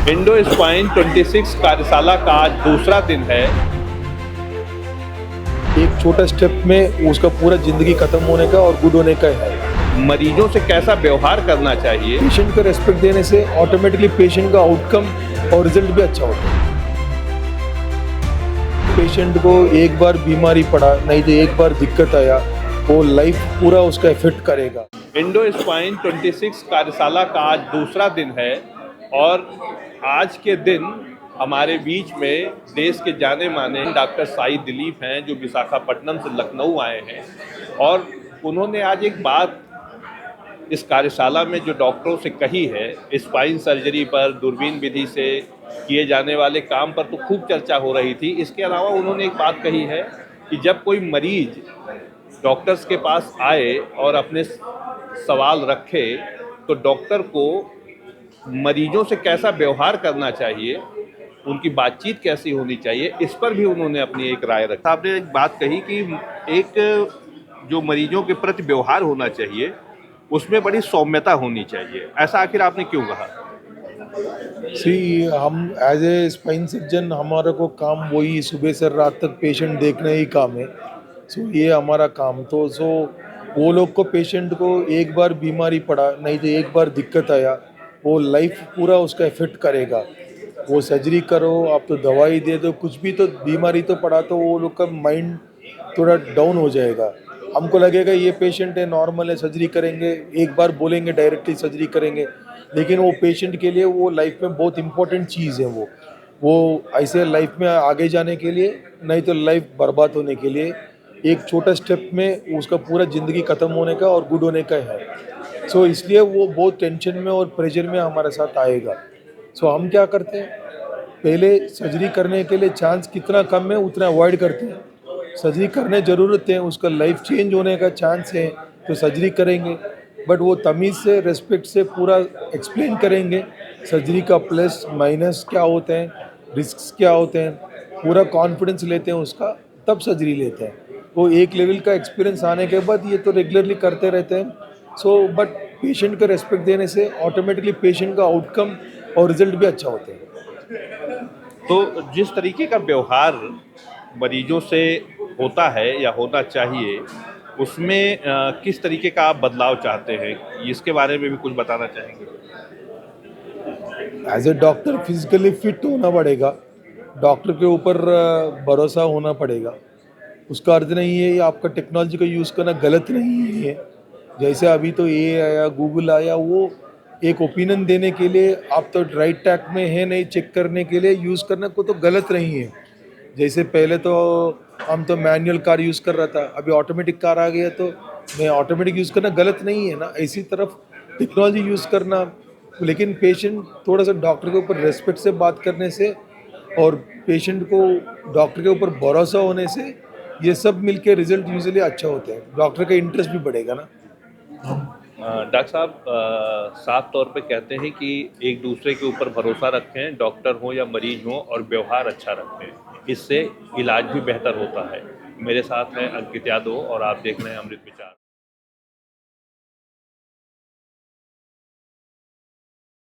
Indo swine 26 कार्यशाला का आज दूसरा दिन है। एक छोटा स्टेप में उसका पूरा जिंदगी खत्म होने का और गुड होने का है। मरीजों से कैसा व्यवहार करना चाहिए, पेशेंट को रेस्पेक्ट देने से ऑटोमेटिकली पेशेंट का आउटकम और रिजल्ट भी अच्छा होता है। पेशेंट को एक बार बीमारी पड़ा, नहीं तो एक बार दिक्कत आया, वो लाइफ पूरा उसका इफेक्ट करेगा। इंडो स्वाइन 26 कार्यशाला का आज दूसरा दिन है और आज के दिन हमारे बीच में देश के जाने माने डॉक्टर साई दिलीप हैं, जो विशाखापट्टनम से लखनऊ आए हैं। और उन्होंने आज एक बात इस कार्यशाला में जो डॉक्टरों से कही है, स्पाइन सर्जरी पर, दूरबीन विधि से किए जाने वाले काम पर तो खूब चर्चा हो रही थी। इसके अलावा उन्होंने एक बात कही है कि जब कोई मरीज डॉक्टर्स के पास आए और अपने सवाल रखे तो डॉक्टर को मरीजों से कैसा व्यवहार करना चाहिए, उनकी बातचीत कैसी होनी चाहिए, इस पर भी उन्होंने अपनी एक राय रखी। आपने एक बात कही कि एक जो मरीजों के प्रति व्यवहार होना चाहिए उसमें बड़ी सौम्यता होनी चाहिए। ऐसा आखिर आपने क्यों कहा? हम एज ए स्पाइन सर्जन, हमारा को काम वही सुबह से रात तक पेशेंट देखना ही काम है। ये हमारा काम तो वो लोग को, पेशेंट को एक बार बीमारी पड़ा, नहीं तो एक बार दिक्कत आया, वो लाइफ पूरा उसका इफेक्ट करेगा। वो सर्जरी करो, आप तो दवाई दे दो, कुछ भी तो बीमारी तो पड़ा तो वो लोग का माइंड थोड़ा डाउन हो जाएगा। हमको लगेगा ये पेशेंट है, नॉर्मल है, सर्जरी करेंगे, एक बार बोलेंगे डायरेक्टली सर्जरी करेंगे, लेकिन वो पेशेंट के लिए वो लाइफ में बहुत इंपॉर्टेंट चीज़ है। वो ऐसे लाइफ में आगे जाने के लिए, नहीं तो लाइफ बर्बाद होने के लिए, एक छोटा स्टेप में उसका पूरा ज़िंदगी ख़त्म होने का और गुड होने का है। इसलिए वो बहुत टेंशन में और प्रेशर में हमारे साथ आएगा। हम क्या करते हैं, पहले सर्जरी करने के लिए चांस कितना कम है उतना अवॉइड करते हैं। सर्जरी करने ज़रूरत है, उसका लाइफ चेंज होने का चांस है तो सर्जरी करेंगे, बट वो तमीज़ से, रेस्पेक्ट से पूरा एक्सप्लेन करेंगे सर्जरी का प्लस माइनस क्या होते हैं, रिस्क्स क्या होते हैं, पूरा कॉन्फिडेंस लेते हैं उसका, तब सर्जरी लेते हैं। वो एक लेवल का एक्सपीरियंस आने के बाद ये तो रेगुलरली करते रहते हैं। बट पेशेंट को रेस्पेक्ट देने से ऑटोमेटिकली पेशेंट का आउटकम और रिजल्ट भी अच्छा होते हैं। तो जिस तरीके का व्यवहार मरीजों से होता है या होना चाहिए, उसमें किस तरीके का आप बदलाव चाहते हैं, इसके बारे में भी कुछ बताना चाहेंगे? As a doctor physically fit होना पड़ेगा, डॉक्टर के ऊपर भरोसा होना पड़ेगा। उसका अर्थ नहीं है आपका टेक्नोलॉजी का यूज़ करना गलत नहीं है। जैसे अभी तो ये आया, गूगल आया, वो एक ओपिनियन देने के लिए, आप तो राइट ट्रैक में है नहीं चेक करने के लिए यूज़ करना को तो गलत नहीं है। जैसे पहले तो हम तो मैनुअल कार यूज़ कर रहा था, अभी ऑटोमेटिक कार आ गया, तो मैं ऑटोमेटिक यूज़ करना गलत नहीं है ना, इसी तरफ टेक्नोलॉजी यूज़ करना। लेकिन पेशेंट थोड़ा सा डॉक्टर के ऊपर रेस्पेक्ट से बात करने से और पेशेंट को डॉक्टर के ऊपर भरोसा होने से, ये सब मिलके रिजल्ट यूजुअली अच्छा होते हैं, डॉक्टर का इंटरेस्ट भी बढ़ेगा ना। डॉक्टर साहब, साफ तौर पे कहते हैं कि एक दूसरे के ऊपर भरोसा रखें, डॉक्टर हो या मरीज हो, और व्यवहार अच्छा रखें, इससे इलाज भी बेहतर होता है। मेरे साथ हैं अंकित यादव और आप देख रहे हैं अमृत विचार।